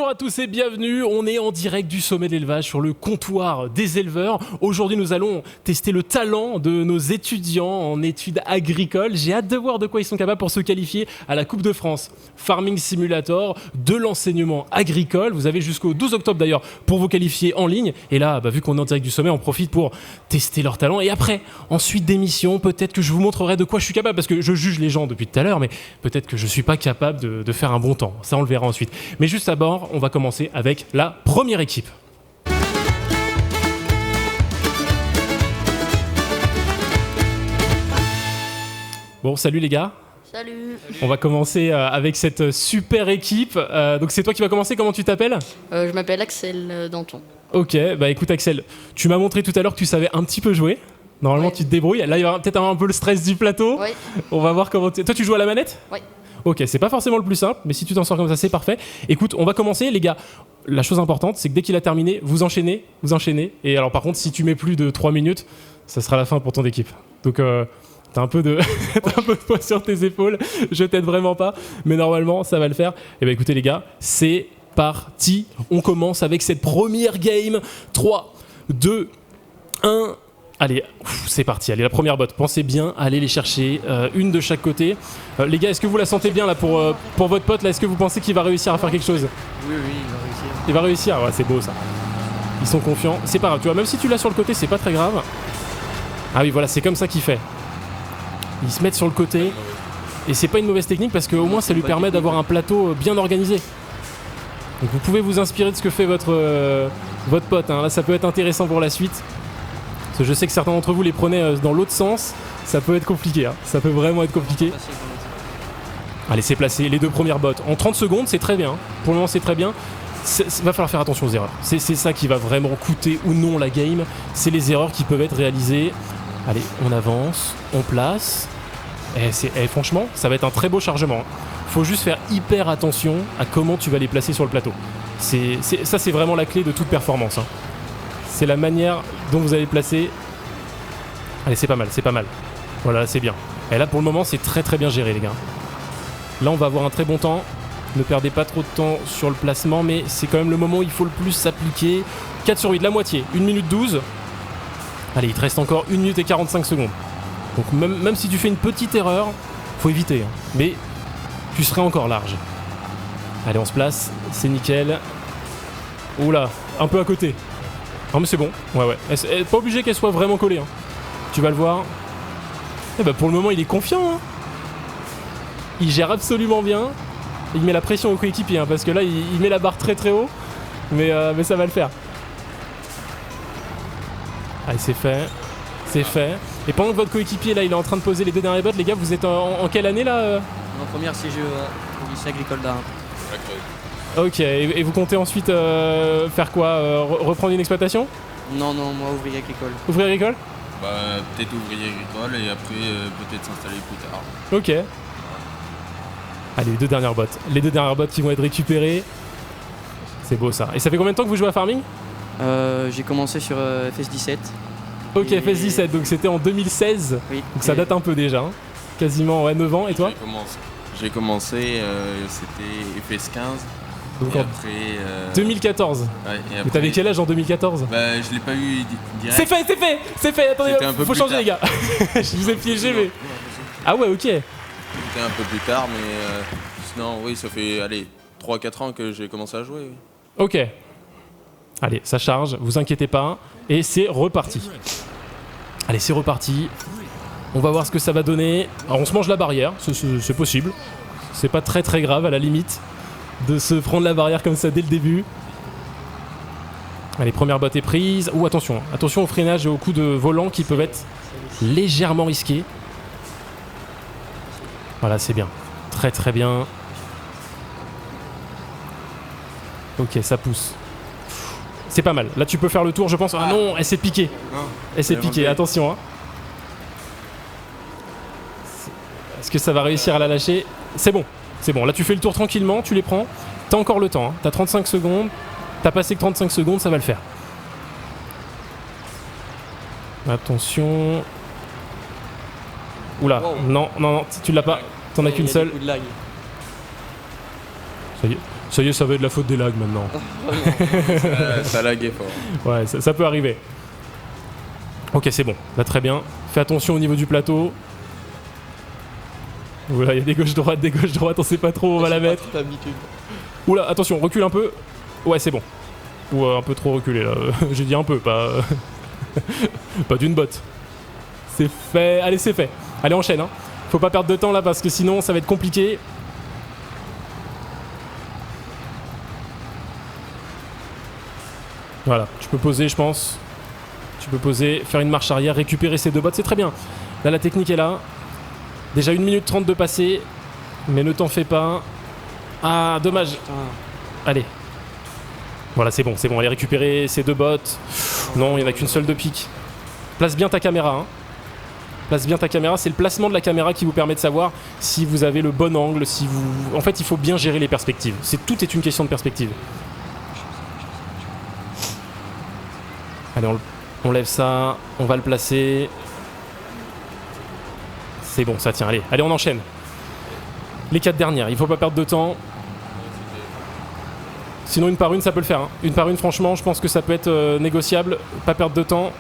Bonjour à tous et bienvenue, on est en direct du sommet de l'élevage sur le comptoir des éleveurs. Aujourd'hui nous allons tester le talent de nos étudiants en études agricoles. J'ai hâte de voir de quoi ils sont capables pour se qualifier à la Coupe de France Farming Simulator de l'enseignement agricole. Vous avez jusqu'au 12 octobre d'ailleurs pour vous qualifier en ligne. Et là, vu qu'on est en direct du sommet, on profite pour tester leur talent. Et après, en suite d'émission, peut-être que je vous montrerai de quoi je suis capable, parce que je juge les gens depuis tout à l'heure, mais peut-être que je ne suis pas capable de faire un bon temps. Ça, on le verra ensuite. Mais juste d'abord, on va commencer avec la première équipe. Bon, salut les gars. Salut. On va commencer avec cette super équipe. Donc c'est toi qui vas commencer, comment tu t'appelles ? Je m'appelle Axel Danton. Ok, bah écoute Axel, tu m'as montré tout à l'heure que tu savais un petit peu jouer. Normalement Ouais. tu te débrouilles. Là il y aura peut-être un peu le stress du plateau. Oui. On va voir comment tu... Toi tu joues à la manette ? Oui. Ok, c'est pas forcément le plus simple, mais si tu t'en sors comme ça, c'est parfait. Écoute, on va commencer, les gars. La chose importante, c'est que dès qu'il a terminé, vous enchaînez. Et alors, par contre, si tu mets plus de 3 minutes, ça sera la fin pour ton équipe. Donc, t'as un peu de poids sur tes épaules. Je t'aide vraiment pas, mais normalement, ça va le faire. Et ben, écoutez, les gars, c'est parti. On commence avec cette première game. 3, 2, 1. Allez, c'est parti. Allez, la première botte. Pensez bien à aller les chercher, une de chaque côté. Les gars, est-ce que vous la sentez bien là pour votre pote là ? Est-ce que vous pensez qu'il va réussir à faire quelque chose ? Oui, il va réussir. Il va réussir, ouais, c'est beau ça. Ils sont confiants. C'est pas grave, tu vois, même si tu l'as sur le côté, c'est pas très grave. Ah oui, voilà, c'est comme ça qu'il fait. Ils se mettent sur le côté. Et c'est pas une mauvaise technique parce qu'au moins ça lui permet d'avoir un plateau bien organisé. Donc vous pouvez vous inspirer de ce que fait votre pote. Hein. Là, ça peut être intéressant pour la suite. Parce que je sais que certains d'entre vous les prenaient dans l'autre sens. Ça peut être compliqué. Hein. Ça peut vraiment être compliqué. Allez, c'est placé. Les deux premières bottes. En 30 secondes, c'est très bien. Pour le moment, c'est très bien. Va falloir faire attention aux erreurs. C'est ça qui va vraiment coûter ou non la game. C'est les erreurs qui peuvent être réalisées. Allez, on avance. On place. Et franchement, ça va être un très beau chargement. Faut juste faire hyper attention à comment tu vas les placer sur le plateau. Ça, c'est vraiment la clé de toute performance. Hein. C'est la manière dont vous allez placer. Allez, c'est pas mal. Voilà, c'est bien. Et là, pour le moment, c'est très très bien géré, les gars. Là, on va avoir un très bon temps. Ne perdez pas trop de temps sur le placement, mais c'est quand même le moment où il faut le plus s'appliquer. 4 sur 8, la moitié. 1 minute 12. Allez, il te reste encore 1 minute et 45 secondes. Donc même si tu fais une petite erreur, faut éviter. Hein. Mais tu serais encore large. Allez, on se place. C'est nickel. Oula, un peu à côté. Non mais c'est bon, ouais. Elle est pas obligée qu'elle soit vraiment collée. Hein. Tu vas le voir. Et pour le moment, il est confiant. Hein. Il gère absolument bien. Il met la pression au coéquipier, hein, parce que là, il met la barre très très haut. Mais ça va le faire. Allez, c'est fait. Et pendant que votre coéquipier, là, il est en train de poser les deux dernières bottes, les gars, vous êtes en quelle année, là En première CGE au lycée agricole d'Arin. Ok, et vous comptez ensuite faire quoi reprendre une exploitation ? Non, moi ouvrier agricole. Ouvrier agricole ? Peut-être ouvrier agricole et après peut-être s'installer plus tard. Ok. Allez, les deux dernières bottes qui vont être récupérées. C'est beau ça. Et ça fait combien de temps que vous jouez à Farming ? J'ai commencé sur FS17. Ok, Et- FS17, donc c'était en 2016. Oui. Donc ça date un peu déjà. Hein. Quasiment 9 ans. Et toi ? J'ai commencé, c'était FS15. Donc Et en après. 2014. Ouais, et Mais après, t'avais quel âge en 2014 ? Je l'ai pas eu direct. C'est fait. Attendez, C'était un peu faut plus changer tard. les gars. Je vous ai piégé mais... Ah ouais, ok. C'était un peu plus tard, mais sinon, oui, ça fait 3-4 ans que j'ai commencé à jouer. Oui. Ok. Allez, ça charge, vous inquiétez pas. Et c'est reparti. Allez, c'est reparti. On va voir ce que ça va donner. Alors on se mange la barrière, c'est possible. C'est pas très très grave à la limite de se prendre la barrière comme ça dès le début. Allez, première botte est prise. Ouh, attention au freinage et aux coups de volant qui peuvent être légèrement risqués. Voilà, c'est bien. Très très bien. Ok, ça pousse. C'est pas mal. Là, tu peux faire le tour, je pense. Ah non, elle s'est piquée. Elle s'est piquée, attention. Hein. Est-ce que ça va réussir à la lâcher ? C'est bon. Là, tu fais le tour tranquillement, tu les prends. T'as encore le temps. Hein. T'as 35 secondes. T'as passé que 35 secondes, ça va le faire. Attention. Oula, non, tu l'as pas. T'en as qu'une seule. Coup de lag. Ça y est, ça va être de la faute des lags maintenant. Ça laguait fort. Ouais, ça peut arriver. Ok, c'est bon. Là, très bien. Fais attention au niveau du plateau. Oula, il y a des gauches-droites, on sait pas trop où on va la mettre. Oula, attention, recule un peu. Ouais, c'est bon. Ou un peu trop reculé, là. J'ai dit un peu, pas... pas d'une botte. C'est fait. Allez, c'est fait. Allez, enchaîne, hein. Faut pas perdre de temps, là, parce que sinon, ça va être compliqué. Voilà, tu peux poser, je pense. Tu peux poser, faire une marche arrière, récupérer ces 2 bottes, c'est très bien. Là, la technique est là. Déjà 1 minute 30 de passé. Mais ne t'en fais pas. Ah, dommage. Allez. Voilà, c'est bon. Allez récupérer ces 2 bottes. Non, il n'y en a qu'une seule de pique. Place bien ta caméra. Hein. Place bien ta caméra. C'est le placement de la caméra qui vous permet de savoir si vous avez le bon angle. Si vous... En fait, il faut bien gérer les perspectives. Tout est une question de perspective. Allez, on lève ça. On va le placer. C'est bon, ça tient. Allez, on enchaîne. Les 4 dernières. Il faut pas perdre de temps. Sinon, une par une, ça peut le faire. Hein. Une par une, franchement, je pense que ça peut être négociable. Pas perdre de temps.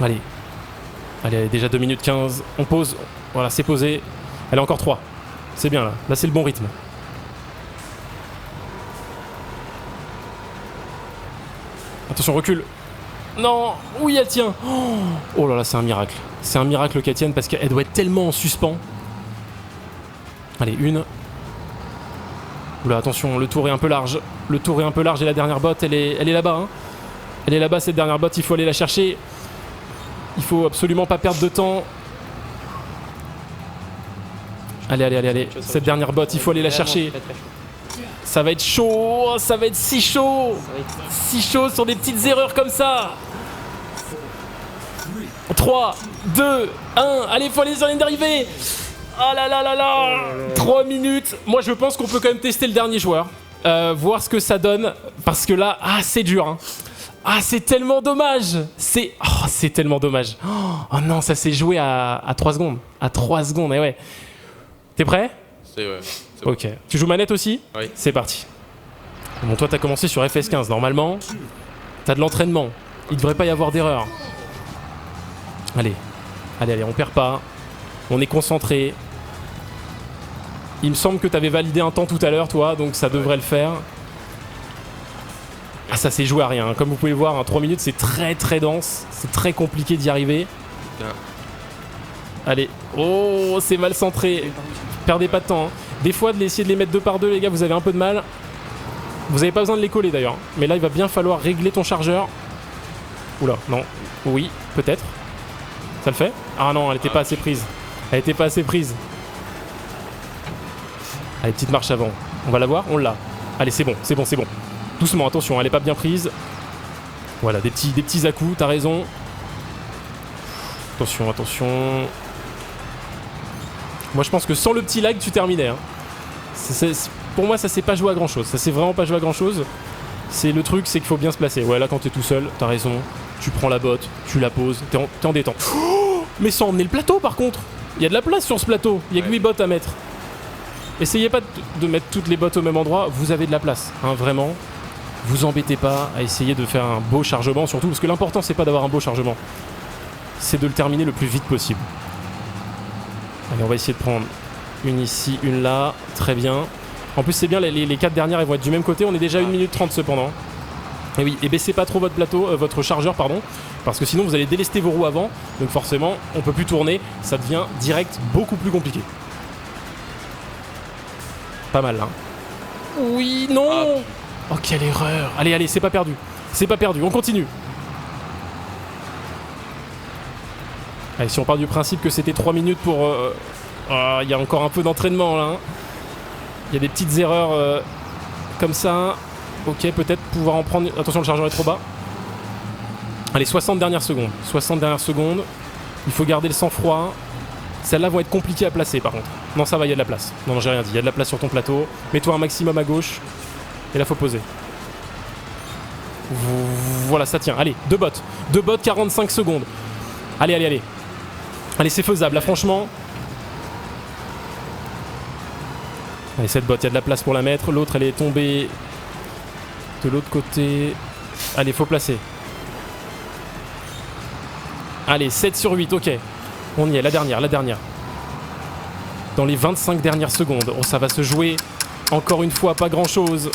Allez, déjà 2 minutes 15. On pose. Voilà, c'est posé. Allez, encore 3. C'est bien, là. Là, c'est le bon rythme. Attention, recule. Non. Oui, elle tient. Oh là là, c'est un miracle. C'est un miracle qu'elle tienne parce qu'elle doit être tellement en suspens. Allez, une. Oula, attention, le tour est un peu large. Le tour est un peu large et la dernière botte, elle est là-bas. Hein. Elle est là-bas, cette dernière botte, il faut aller la chercher. Il faut absolument pas perdre de temps. Allez. Cette dernière botte, il faut aller la chercher. Ça va être chaud, ça va être si chaud. Si chaud sur des petites erreurs comme ça. 3, 2, 1. Allez, faut aller sur la ligne d'arrivée. Oh là là là là. 3 minutes. Moi, je pense qu'on peut quand même tester le dernier joueur. Voir ce que ça donne. Parce que là, c'est dur. Hein. C'est tellement dommage. C'est tellement dommage. Oh non, ça s'est joué à 3 secondes. À 3 secondes, et ouais. T'es prêt ? C'est Ok. Bon. Tu joues manette aussi ? Oui. C'est parti. Bon, toi, t'as commencé sur FS15. Normalement, t'as de l'entraînement. Il devrait pas y avoir d'erreur. Allez, on perd pas. On est concentré. Il me semble que t'avais validé un temps tout à l'heure, toi, donc ça devrait le faire. Ça s'est joué à rien. Hein. Comme vous pouvez le voir, 3 minutes, c'est très très dense. C'est très compliqué d'y arriver. Bien. Allez. Oh, c'est mal centré. Perdez pas de temps. Hein. Des fois, d'essayer de les mettre 2 par 2, les gars, vous avez un peu de mal. Vous n'avez pas besoin de les coller d'ailleurs. Mais là, il va bien falloir régler ton chargeur. Oula, non. Oui, peut-être. Ça le fait ? Ah non, elle était pas assez prise. Allez, petite marche avant. On va la voir ? On l'a. Allez, c'est bon. Doucement, attention, elle est pas bien prise. Voilà, des petits à-coups, t'as raison. Attention. Moi, je pense que sans le petit lag, tu terminais. Hein. Pour moi, ça s'est pas joué à grand-chose. Ça s'est vraiment pas joué à grand-chose. C'est le truc, c'est qu'il faut bien se placer. Ouais, là, quand t'es tout seul, t'as raison. Tu prends la botte, tu la poses, t'es en détente. Oh, mais sans emmener le plateau, par contre. Il y a de la place sur ce plateau. Il y a que 8 bottes à mettre. Essayez pas de mettre toutes les bottes au même endroit. Vous avez de la place, hein, vraiment. Vous embêtez pas à essayer de faire un beau chargement, surtout parce que l'important, c'est pas d'avoir un beau chargement. C'est de le terminer le plus vite possible. Allez, on va essayer de prendre une ici, une là. Très bien. En plus, c'est bien, les 4 dernières, elles vont être du même côté. On est déjà à 1 minute 30 cependant. Et oui, et baissez pas trop votre chargeur, parce que sinon vous allez délester vos roues avant. Donc forcément, on peut plus tourner. Ça devient direct beaucoup plus compliqué. Pas mal, là. Oui, non. Oh, quelle erreur. Allez, c'est pas perdu. On continue. Allez, si on part du principe que c'était 3 minutes pour... il y a encore un peu d'entraînement, là. Il y a des petites erreurs comme ça. Ok, peut-être pouvoir en prendre... Attention, le chargeur est trop bas. Allez, 60 dernières secondes. Il faut garder le sang-froid. Celles-là vont être compliquées à placer, par contre. Non, ça va, il y a de la place. Non, j'ai rien dit. Il y a de la place sur ton plateau. Mets-toi un maximum à gauche. Et là, faut poser. Voilà, ça tient. Allez, 2 bottes. 45 secondes. Allez, c'est faisable. Là, franchement... Allez, cette botte, il y a de la place pour la mettre. L'autre, elle est tombée de l'autre côté. Allez, faut placer. Allez, 7 sur 8, ok. On y est, la dernière. Dans les 25 dernières secondes. Oh, ça va se jouer. Encore une fois, pas grand-chose.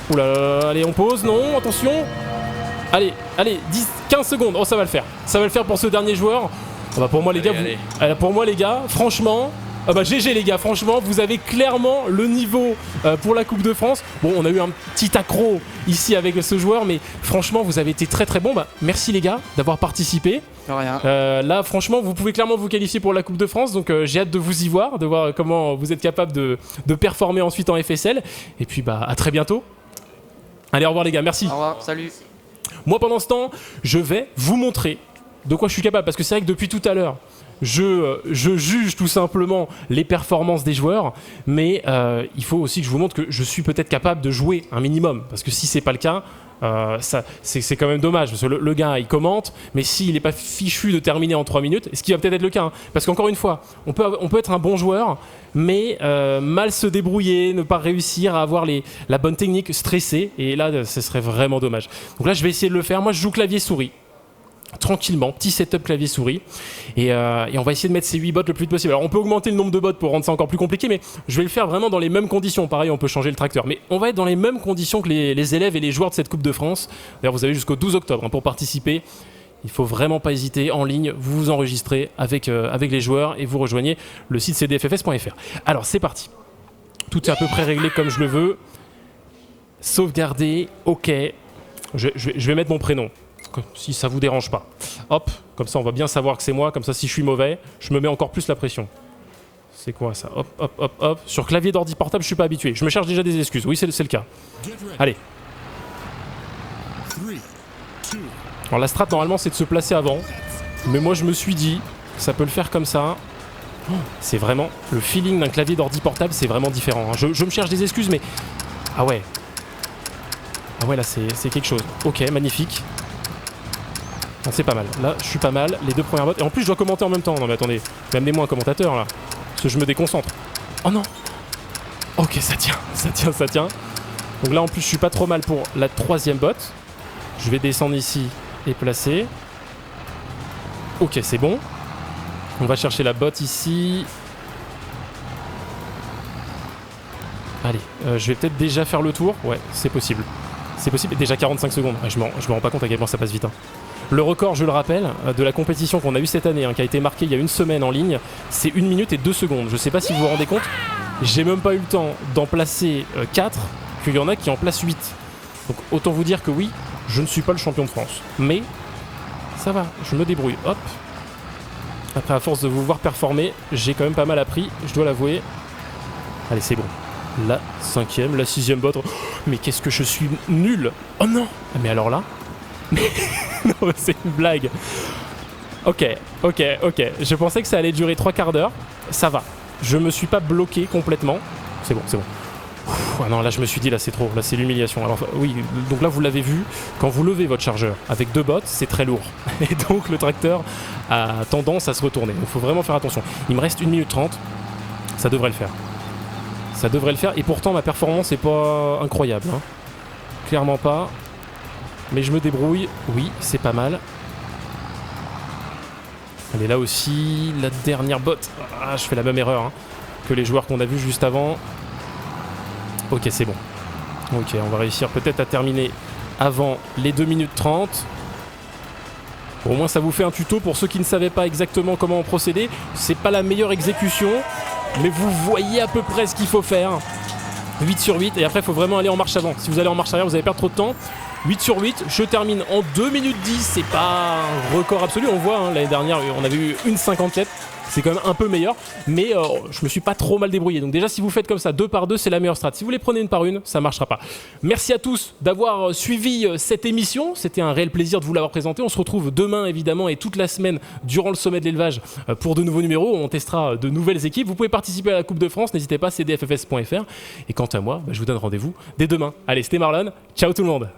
Ouh là là, allez, on pose, non, attention. Allez, 10, 15 secondes. Oh, ça va le faire. Ça va le faire pour ce dernier joueur. Ah bah pour moi, les gars, pour moi, les gars, franchement... Ah bah GG les gars, franchement, vous avez clairement le niveau pour la Coupe de France. Bon, on a eu un petit accro ici avec ce joueur, mais franchement, vous avez été très très bon. Bah, merci les gars d'avoir participé. De rien. Là, franchement, vous pouvez clairement vous qualifier pour la Coupe de France, donc j'ai hâte de vous y voir, de voir comment vous êtes capable de performer ensuite en FSL. Et puis, bah, à très bientôt. Allez, au revoir les gars, merci. Au revoir, salut. Moi, pendant ce temps, je vais vous montrer de quoi je suis capable, parce que c'est vrai que depuis tout à l'heure, je juge tout simplement les performances des joueurs, mais il faut aussi que je vous montre que je suis peut-être capable de jouer un minimum, parce que si c'est pas le cas, c'est quand même dommage, parce que le gars il commente, mais s'il n'est pas fichu de terminer en 3 minutes, ce qui va peut-être être le cas, hein, parce qu'encore une fois, on peut être un bon joueur, mais mal se débrouiller, ne pas réussir à avoir la bonne technique, stresser, et là ce serait vraiment dommage. Donc là je vais essayer de le faire. Moi je joue clavier-souris tranquillement, petit setup clavier-souris, et on va essayer de mettre ces 8 bots le plus vite possible. Alors on peut augmenter le nombre de bots pour rendre ça encore plus compliqué, mais je vais le faire vraiment dans les mêmes conditions. Pareil, on peut changer le tracteur, mais on va être dans les mêmes conditions que les élèves et les joueurs de cette Coupe de France. D'ailleurs, vous avez jusqu'au 12 octobre pour participer. Il faut vraiment pas hésiter, en ligne, vous vous enregistrez avec les joueurs et vous rejoignez le site cdffs.fr. Alors c'est parti. Tout est à peu près réglé comme je le veux. Sauvegarder, ok. Je vais mettre mon prénom, si ça vous dérange pas. Hop, comme ça on va bien savoir que c'est moi, comme ça si je suis mauvais, je me mets encore plus la pression. C'est quoi ça? Hop, hop, hop, hop. Sur clavier d'ordi portable, je suis pas habitué. Je me cherche déjà des excuses. Oui, c'est le cas. Allez. Alors la strat normalement c'est de se placer avant, mais moi je me suis dit, ça peut le faire comme ça. C'est vraiment, le feeling d'un clavier d'ordi portable, c'est vraiment différent. Hein. Je me cherche des excuses, mais... Ah ouais. Ah ouais, là c'est quelque chose. Ok, magnifique. Non, c'est pas mal. Là, je suis pas mal. Les 2 premières bottes. Et en plus, je dois commenter en même temps. Non, mais attendez. Amenez-moi un commentateur, là. Parce que je me déconcentre. Oh non. Ok, ça tient. Donc là, en plus, je suis pas trop mal pour la 3e botte. Je vais descendre ici et placer. Ok, c'est bon. On va chercher la botte ici. Allez, je vais peut-être déjà faire le tour. Ouais, c'est possible. C'est possible. Déjà 45 secondes. Ouais, je me rends pas compte à quel point ça passe vite. Hein. Le record, je le rappelle, de la compétition qu'on a eue cette année, hein, qui a été marquée il y a une semaine en ligne, c'est 1 minute et 2 secondes. Je sais pas si vous vous rendez compte, j'ai même pas eu le temps d'en placer 4, qu'il y en a qui en placent 8. Donc autant vous dire que oui, je ne suis pas le champion de France. Mais ça va, je me débrouille. Hop. Après, à force de vous voir performer, j'ai quand même pas mal appris, je dois l'avouer. Allez, c'est bon. La 5e, la 6e botte. Oh, mais qu'est-ce que je suis nul. Oh non. Mais alors là... Non, c'est une blague. Ok. Je pensais que ça allait durer 3 quarts d'heure. Ça va. Je me suis pas bloqué complètement. C'est bon. Ouf, ah non, là je me suis dit, là c'est trop. Là c'est l'humiliation. Alors oui, donc là vous l'avez vu, quand vous levez votre chargeur avec 2 bottes, c'est très lourd. Et donc le tracteur a tendance à se retourner. Donc il faut vraiment faire attention. Il me reste 1 minute 30. Ça devrait le faire. Et pourtant ma performance n'est pas incroyable. Hein. Clairement pas. Mais je me débrouille. Oui, c'est pas mal. Allez, là aussi, la dernière botte. Ah, je fais la même erreur hein, que les joueurs qu'on a vus juste avant. Ok, c'est bon. Ok, on va réussir peut-être à terminer avant les 2 minutes 30. Bon, au moins, ça vous fait un tuto pour ceux qui ne savaient pas exactement comment procéder. C'est pas la meilleure exécution, mais vous voyez à peu près ce qu'il faut faire. 8 sur 8, et après, il faut vraiment aller en marche avant. Si vous allez en marche arrière, vous allez perdre trop de temps. 8 sur 8, je termine en 2 minutes 10, c'est pas un record absolu, on voit, hein, l'année dernière on avait eu une 57, c'est quand même un peu meilleur, mais je me suis pas trop mal débrouillé, donc déjà si vous faites comme ça 2 par 2, c'est la meilleure strat. Si vous les prenez 1 par 1, ça marchera pas. Merci à tous d'avoir suivi cette émission, c'était un réel plaisir de vous l'avoir présenté. On se retrouve demain évidemment et toute la semaine durant le sommet de l'élevage pour de nouveaux numéros, on testera de nouvelles équipes. Vous pouvez participer à la Coupe de France, n'hésitez pas, cdffs.fr, et quant à moi, je vous donne rendez-vous dès demain. Allez, c'était Marlon, ciao tout le monde.